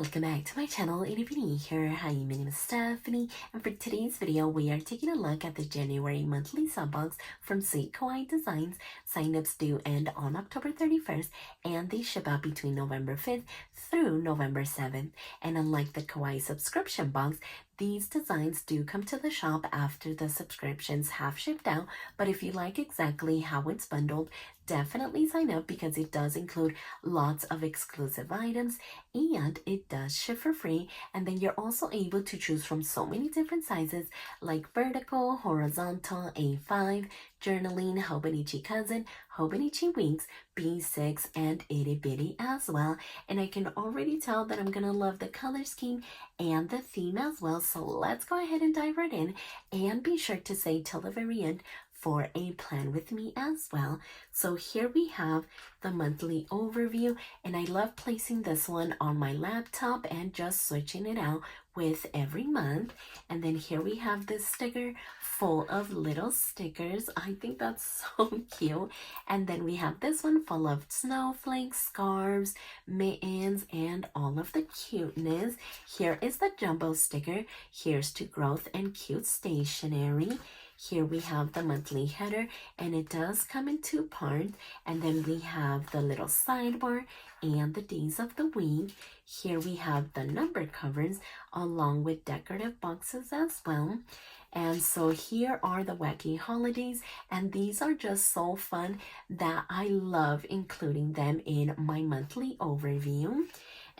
welcome back to my channel. And if you're new here, hi, my name is Stephany, and for today's video we are taking a look at the January monthly subbox from Sweet Kawaii Designs. Sign-ups due end on October 31st, and they ship out between November 5th through November 7th. And unlike the Kawaii subscription box, these designs do come to the shop after the subscriptions have shipped out, but if you like exactly how it's bundled, definitely sign up because it does include lots of exclusive items and it does ship for free. And then you're also able to choose from so many different sizes like vertical, horizontal, A5, journaling, Hobonichi Cousin, Hobonichi Weeks, B6, and Itty Bitty as well. And I can already tell that I'm gonna love the color scheme and the theme as well. So let's go ahead and dive right in, and be sure to stay till the very end for a plan with me as well. So here we have the monthly overview, and I love placing this one on my laptop and just switching it out with every month. And then here we have this sticker full of little stickers. I think that's so cute. And then we have this one full of snowflakes, scarves, mittens, and all of the cuteness. Here is the jumbo sticker. Here's to growth and cute stationery. Here we have the monthly header, and it does come in two parts. And then we have the little sidebar and the days of the week. Here we have the number covers along with decorative boxes as well. And so here are the wacky holidays, and these are just so fun that I love including them in my monthly overview.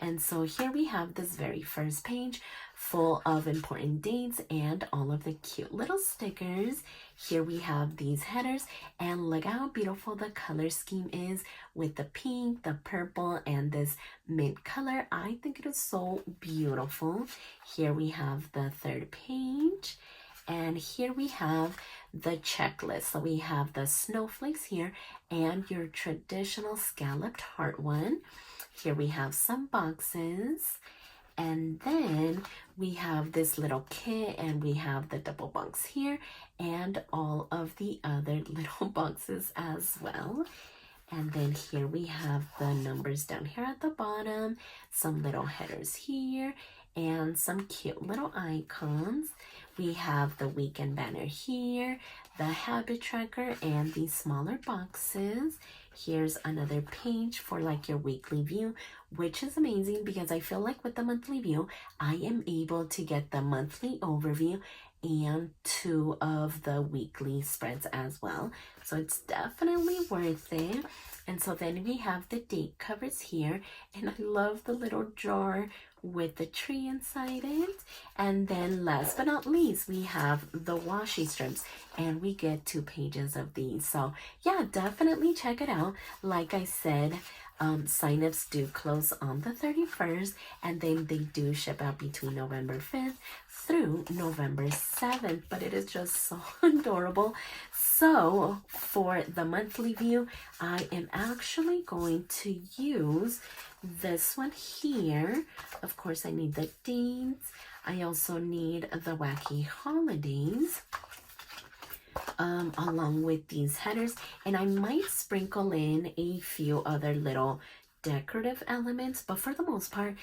And so here we have this very first page full of important dates and all of the cute little stickers. Here we have these headers, and look how beautiful the color scheme is with the pink, the purple, and this mint color. I think it is so beautiful. Here we have the third page, and here we have the checklist. So we have the snowflakes here and your traditional scalloped heart one. Here we have some boxes, and then we have this little kit, and we have the double bunks here and all of the other little boxes as well. And then here we have the numbers down here at the bottom, some little headers here, and some cute little icons. We have the weekend banner here, the habit tracker, and these smaller boxes. Here's another page for like your weekly view, which is amazing because I feel like with the monthly view, I am able to get the monthly overview and two of the weekly spreads as well. So it's definitely worth it. And so then we have the date covers here, and I love the little jar with the tree inside it. And then last but not least, we have the washi strips, and we get 2 pages of these. So yeah, definitely check it out. Like I said, signups do close on the 31st, and then they do ship out between November 5th through November 7th, but it is just so adorable. So for the monthly view, I am actually going to use this one here. Of course, I need the dates. I also need the wacky holidays along with these headers, and I might sprinkle in a few other little decorative elements, but for the most part,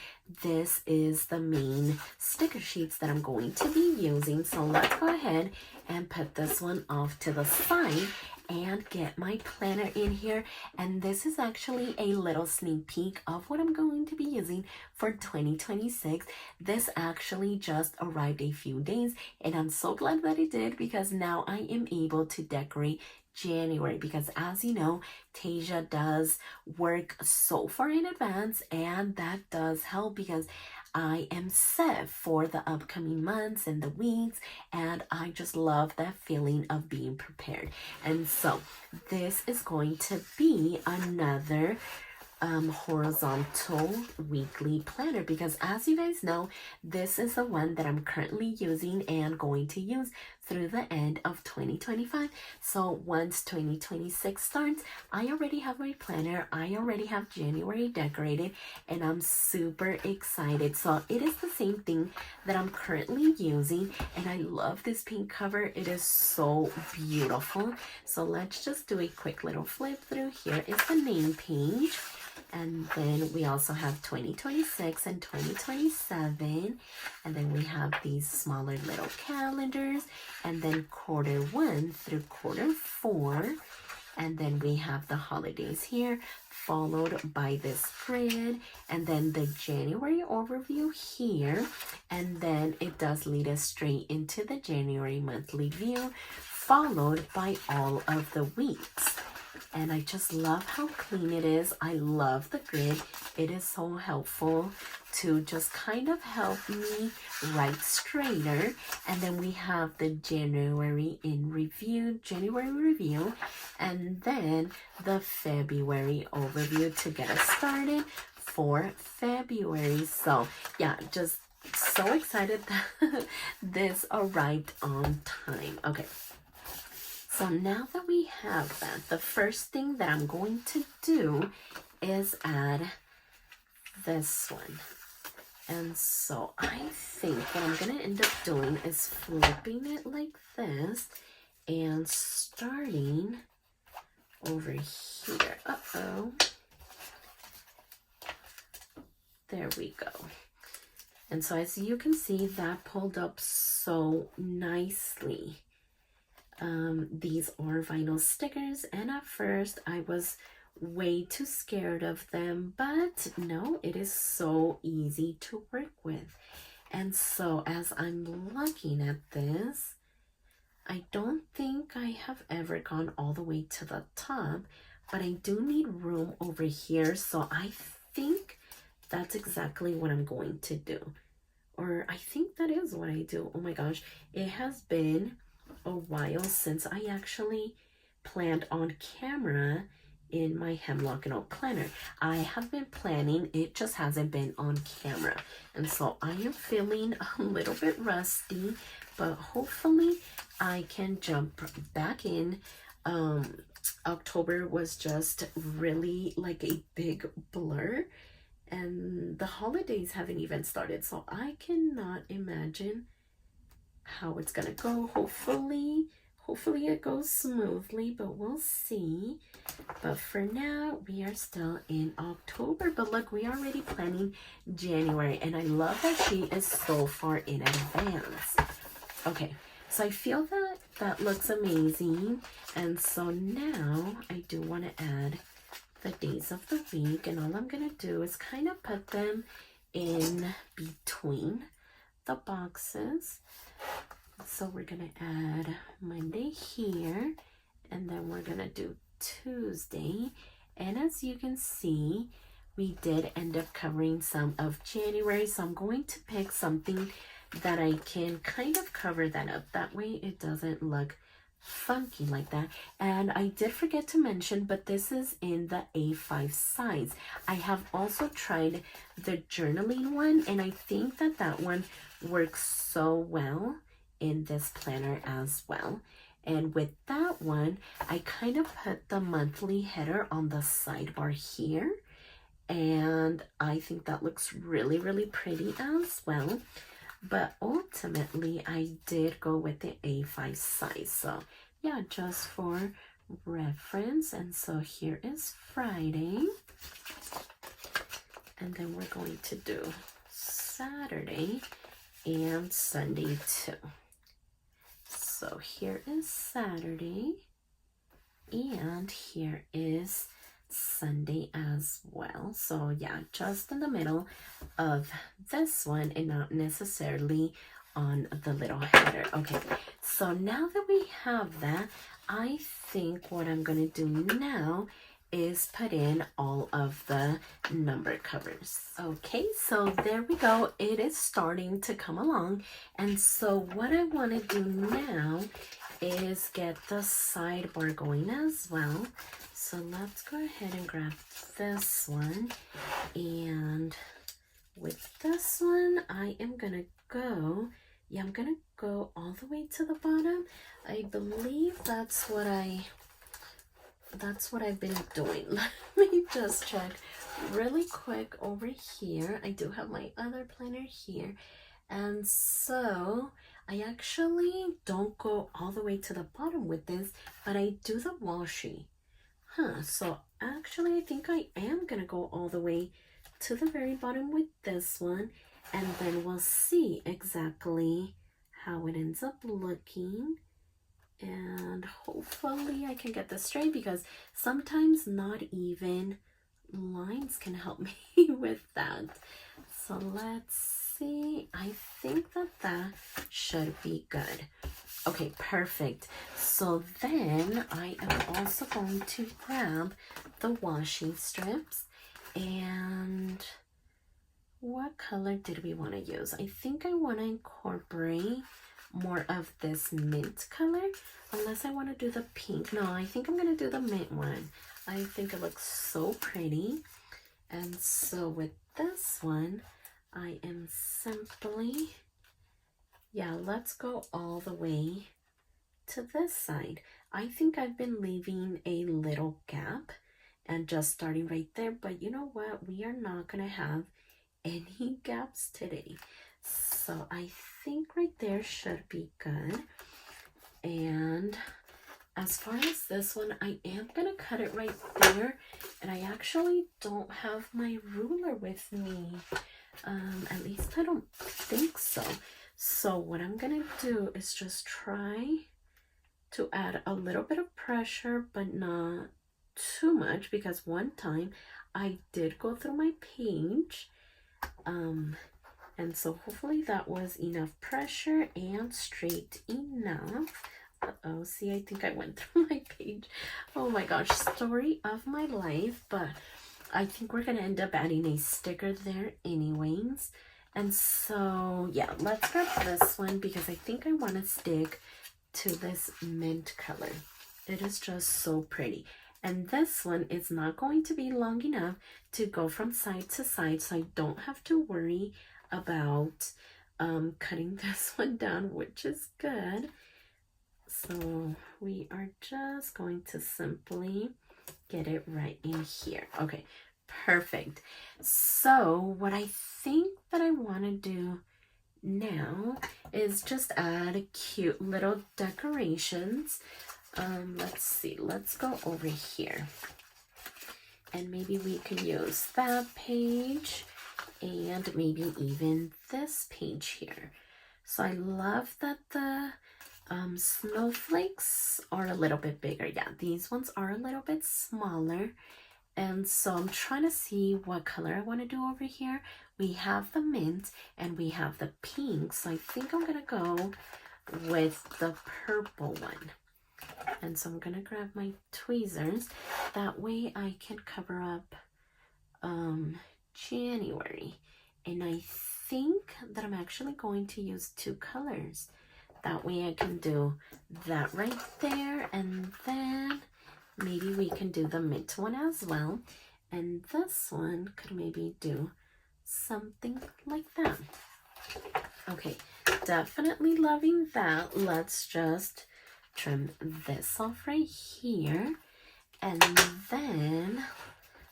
this is the main sticker sheets that I'm going to be using. So let's go ahead and put this one off to the side and get my planner in here. And this is actually a little sneak peek of what I'm going to be using for 2026. This actually just arrived a few days, and I'm so glad that it did because now I am able to decorate January, because as you know, Tasia does work so far in advance, and that does help because I am set for the upcoming months and the weeks, and I just love that feeling of being prepared. And so this is going to be another horizontal weekly planner, because as you guys know, this is the one that I'm currently using and going to use through the end of 2025. So once 2026 starts, I already have my planner. I already have January decorated, and I'm super excited. So it is the same thing that I'm currently using, and I love this pink cover. It is so beautiful. So let's just do a quick little flip through. Here is the name page. And then we also have 2026 and 2027. And then we have these smaller little calendars. And then Q1 through Q4. And then we have the holidays here, followed by this grid. And then the January overview here. And then it does lead us straight into the January monthly view, followed by all of the weeks. And I just love how clean it is. I love the grid. It is so helpful to just kind of help me write straighter. And then we have the January review, and then the February overview to get us started for February. So yeah, just so excited that this arrived on time. Okay. So now that we have that, the first thing that I'm going to do is add this one. And so I think what I'm going to end up doing is flipping it like this and starting over here. Uh-oh. There we go. And so as you can see, that pulled up so nicely. These are vinyl stickers, and at first I was way too scared of them, but no, it is so easy to work with. And so as I'm looking at this, I don't think I have ever gone all the way to the top, but I do need room over here, so I think that's exactly what I'm going to do. Or I think that is what I do. Oh my gosh, it has been a while since I actually planned on camera in my Hemlock and Oak Planner. I have been planning, it just hasn't been on camera. And so I am feeling a little bit rusty, but hopefully I can jump back in. October was just really like a big blur, and the holidays haven't even started, so I cannot imagine how it's gonna go. Hopefully it goes smoothly, but we'll see. But for now, we are still in October, but look, we are already planning January, and I love that she is so far in advance. Okay, so I feel that that looks amazing, and so now I do want to add the days of the week, and all I'm gonna do is kind of put them in between the boxes. So we're gonna add Monday here, and then we're gonna do Tuesday. And as you can see, we did end up covering some of January, so I'm going to pick something that I can kind of cover that up. That way it doesn't look funky like that. And I did forget to mention, but this is in the A5 size. I have also tried the journaling one, and I think that that one works so well in this planner as well. And with that one, I kind of put the monthly header on the sidebar here, and I think that looks really, really pretty as well. But ultimately, I did go with the A5 size. So yeah, just for reference. And so here is Friday. And then we're going to do Saturday and Sunday too. So here is Saturday, and here is Sunday as well. So yeah, just in the middle of this one and not necessarily on the little header. Okay, so now that we have that, I think what I'm gonna do now is put in all of the number covers. Okay, so there we go. It is starting to come along. And so what I want to do now is get the sidebar going as well. So let's go ahead and grab this one. And with this one, I am gonna go Yeah, I'm gonna go all the way to the bottom. I believe that's what I've been doing. Let me just check really quick over here. I do have my other planner here. And so I actually don't go all the way to the bottom with this, but I do the washi. So actually I think I am gonna go all the way to the very bottom with this one, and then we'll see exactly how it ends up looking. And hopefully I can get this straight, because sometimes not even lines can help me with that. So let's see. I think that should be good. Okay, perfect. So then I am also going to grab the washi strips. And what color did we want to use? I think I want to incorporate more of this mint color, unless I want to do the pink. No, I think I'm going to do the mint one. I think it looks so pretty. And so with this one, I am simply, yeah, let's go all the way to this side. I think I've been leaving a little gap and just starting right there, but you know what? We are not gonna have any gaps today. So I think right there should be good. And as far as this one, I am gonna cut it right there, and I actually don't have my ruler with me. At least I don't think so. So what I'm gonna do is just try to add a little bit of pressure, but not too much, because one time I did go through my page, and so hopefully that was enough pressure and straight enough. Uh-oh, see, I think I went through my page. Oh my gosh, story of my life. But I think we're gonna end up adding a sticker there anyways. And so yeah, let's grab this one, because I think I want to stick to this mint color. It is just so pretty. And this one is not going to be long enough to go from side to side, so I don't have to worry about cutting this one down, which is good. So we are just going to simply get it right in here. Okay, perfect. So what I think that I want to do now is just add cute little decorations. Let's see, let's go over here, and maybe we can use that page and maybe even this page here. So I love that the snowflakes are a little bit bigger. Yeah, these ones are a little bit smaller. And so I'm trying to see what color I want to do over here. We have the mint and we have the pink. So I think I'm going to go with the purple one. And so I'm going to grab my tweezers. That way I can cover up January. And I think that I'm actually going to use two colors. That way I can do that right there, and then maybe we can do the mint one as well. And this one could maybe do something like that. Okay, definitely loving that. Let's just trim this off right here. And then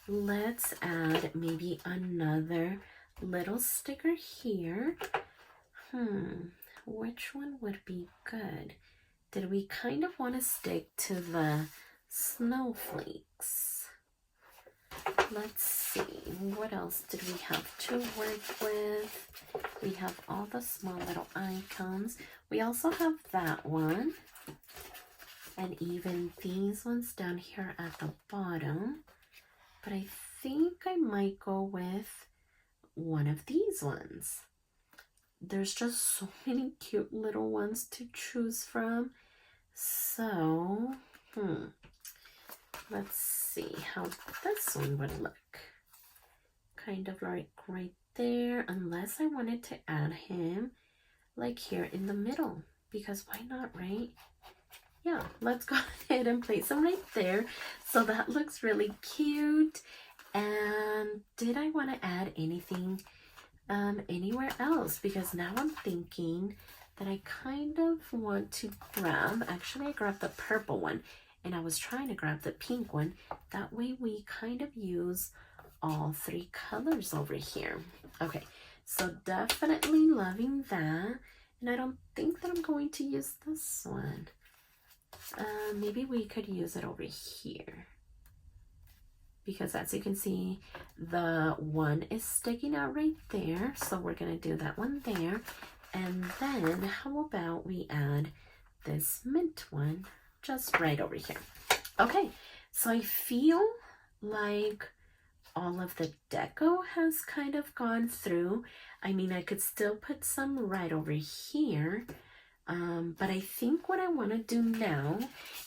let's add maybe another little sticker here. Which one would be good? Did we kind of want to stick to the snowflakes? Let's see, what else did we have to work with? We have all the small little icons. We also have that one, and even these ones down here at the bottom. But I think I might go with one of these ones. There's just so many cute little ones to choose from. So, let's see how this one would look. Kind of like right there, unless I wanted to add him like here in the middle, because why not, right? Yeah, let's go ahead and place him right there. So that looks really cute. And did I want to add anything anywhere else? Because now I'm thinking that I kind of want to grab. Actually, I grabbed the purple one, and I was trying to grab the pink one. That way we kind of use all three colors over here. Okay, so definitely loving that. And I don't think that I'm going to use this one. Maybe we could use it over here, because as you can see, the one is sticking out right there. So we're gonna do that one there. And then how about we add this mint one just right over here. Okay, so I feel like all of the deco has kind of gone through. I mean, I could still put some right over here. But I think what I want to do now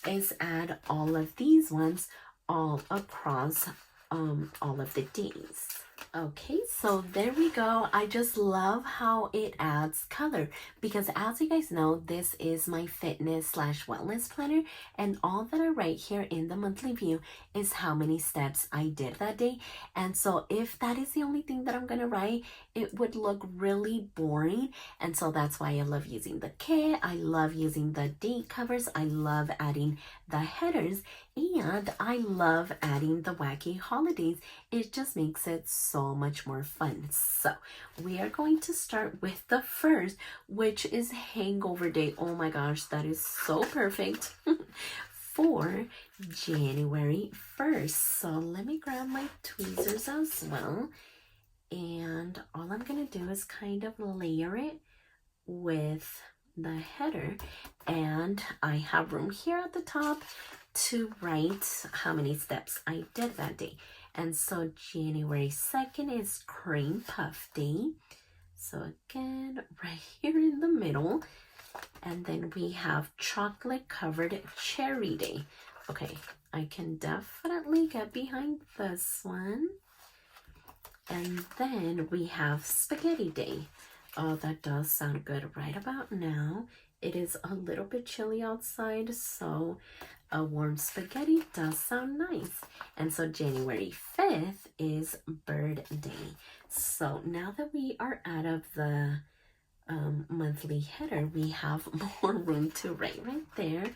is add all of these ones all across all of the days. Okay, so there we go. I just love how it adds color, because as you guys know, this is my fitness / wellness planner, and all that I write here in the monthly view is how many steps I did that day. And so if that is the only thing that I'm gonna write, it would look really boring. And so that's why I love using the kit. I love using the date covers. I love adding the headers, and I love adding the wacky holidays. It just makes it so much more fun. So we are going to start with the first, which is Hangover Day. Oh my gosh, that is so perfect for January 1st. So let me grab my tweezers as well. And all I'm going to do is kind of layer it with the header. And I have room here at the top to write how many steps I did that day. And so January 2nd is Cream Puff Day. So again, right here in the middle. And then we have Chocolate Covered Cherry Day. Okay, I can definitely get behind this one. And then we have Spaghetti Day. Oh, that does sound good right about now. It is a little bit chilly outside, so a warm spaghetti does sound nice. And so January 5th is Bird Day. So now that we are out of the monthly header, we have more room to write right there.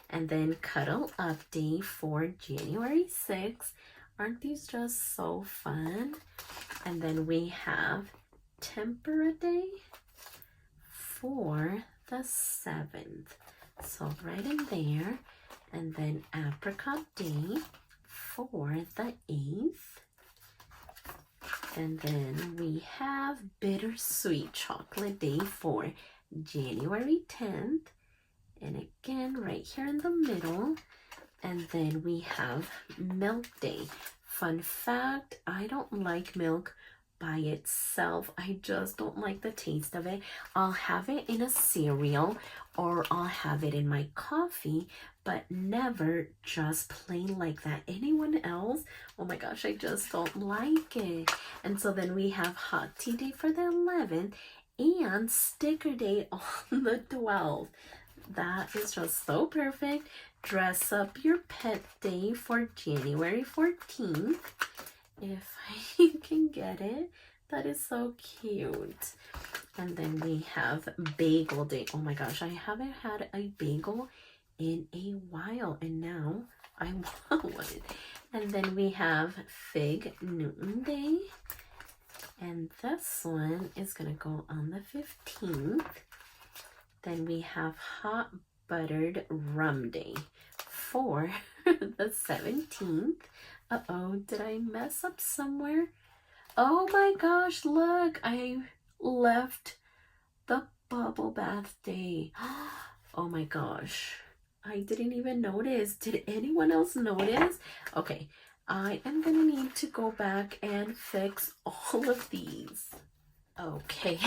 And then Cuddle Up Day for January 6th. Aren't these just so fun? And then we have Tempura Day for the 7th. So right in there. And then Apricot Day for the 8th. And then we have Bittersweet Chocolate Day for January 10th. And again, right here in the middle. And then we have Milk Day. Fun fact, I don't like milk by itself. I just don't like the taste of it. I'll have it in a cereal or I'll have it in my coffee, but never just plain like that. Anyone else? Oh my gosh, I just don't like it. And so then we have Hot Tea Day for the 11th and Sticker Day on the 12th. That is just so perfect. Dress Up Your Pet Day for January 14th. If I can get it. That is so cute. And then we have Bagel Day. Oh my gosh, I haven't had a bagel in a while, and now I want one. And then we have Fig Newton Day. And this one is going to go on the 15th. Then we have Hot Buttered Rum Day for the 17th. Uh-oh, did I mess up somewhere? Oh my gosh, look, I left the Bubble Bath Day. Oh my gosh, I didn't even notice. Did anyone else notice? Okay, I am gonna need to go back and fix all of these. Okay,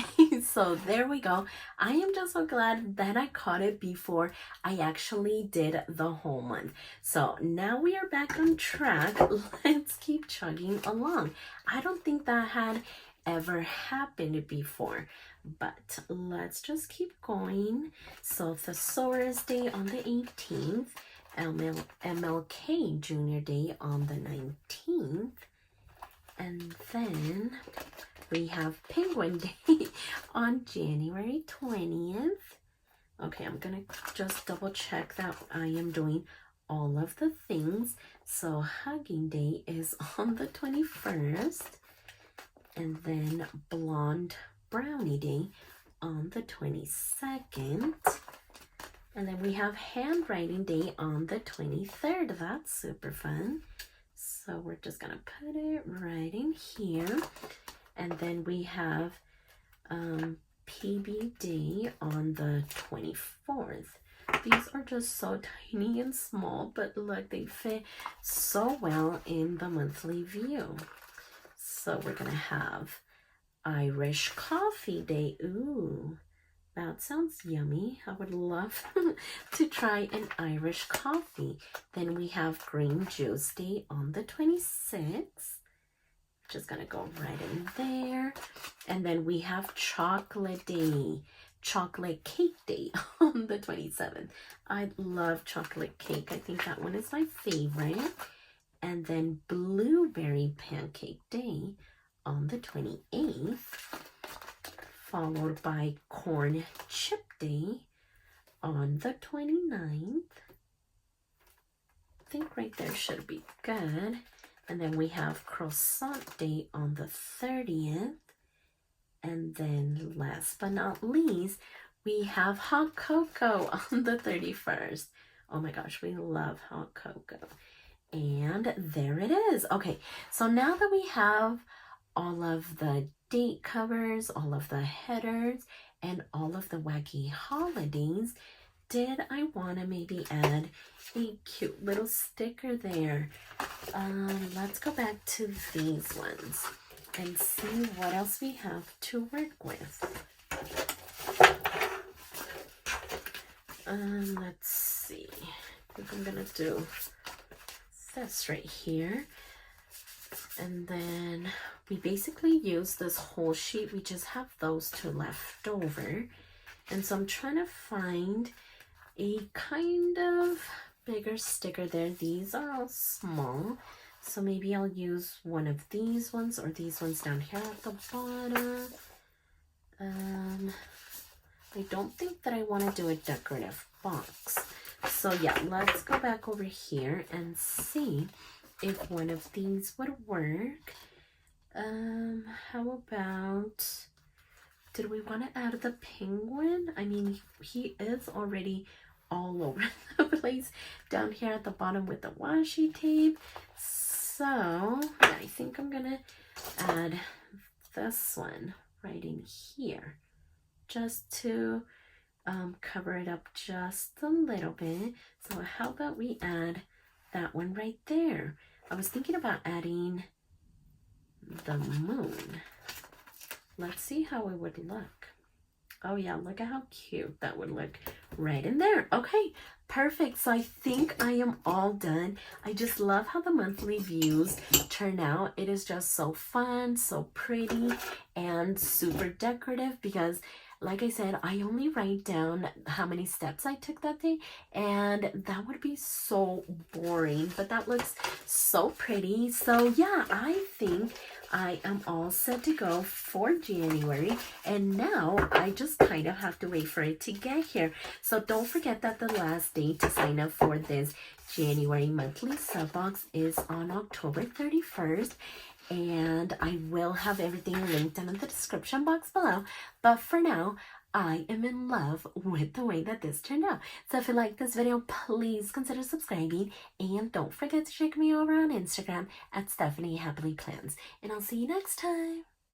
so there we go. I am just so glad that I caught it before I actually did the whole month. So now we are back on track. Let's keep chugging along. I don't think that had ever happened before, but let's just keep going. So Thesaurus Day on the 18th, MLK Junior Day on the 19th, and then we have Penguin Day on January 20th. Okay, I'm gonna just double check that I am doing all of the things. So Hugging Day is on the 21st, and then Blonde Brownie Day on the 22nd. And then we have Handwriting Day on the 23rd. That's super fun. So we're just gonna put it right in here. And then we have PB Day on the 24th. These are just so tiny and small, but look, they fit so well in the monthly view. So we're gonna have Irish Coffee Day. Ooh, that sounds yummy. I would love to try an Irish coffee. Then we have Green Juice Day on the 26th. Just gonna go right in there. And then we have Chocolate Day, Chocolate Cake Day on the 27th. I love chocolate cake. I think that one is my favorite. And then Blueberry Pancake Day on the 28th, followed by Corn Chip Day on the 29th. I think right there should be good. And then we have Croissant Day on the 30th. And then last but not least, we have Hot Cocoa on the 31st. Oh my gosh, we love hot cocoa. And there it is. Okay, so now that we have all of the date covers, all of the headers, and all of the wacky holidays, did I want to maybe add a cute little sticker there? Let's go back to these ones and see what else we have to work with. Let's see. I think I'm gonna do this right here. And then we basically use this whole sheet. We just have those two left over. And so I'm trying to find a kind of bigger sticker there. These are all small, so maybe I'll use one of these ones or these ones down here at the bottom. I don't think that I want to do a decorative box. So yeah, let's go back over here and see if one of these would work. How about, did we want to add the penguin? I mean, he is already all over the place down here at the bottom with the washi tape. So yeah, I think I'm gonna add this one right in here just to cover it up just a little bit. So how about we add that one right there? I was thinking about adding the moon. Let's see how it would look. Oh yeah, look at how cute that would look right in there. Okay, perfect. So I think I am all done. I just love how the monthly views turn out. It is just so fun, so pretty, and super decorative because, like I said, I only write down how many steps I took that day, and that would be so boring, but that looks so pretty. So yeah, I think I am all set to go for January, and now I just kind of have to wait for it to get here. So don't forget that the last day to sign up for this January monthly sub box is on October 31st. And I will have everything linked down in the description box below. But for now, I am in love with the way that this turned out. So if you like this video, please consider subscribing. And don't forget to check me over on Instagram at stephanyhappilyplans. And I'll see you next time.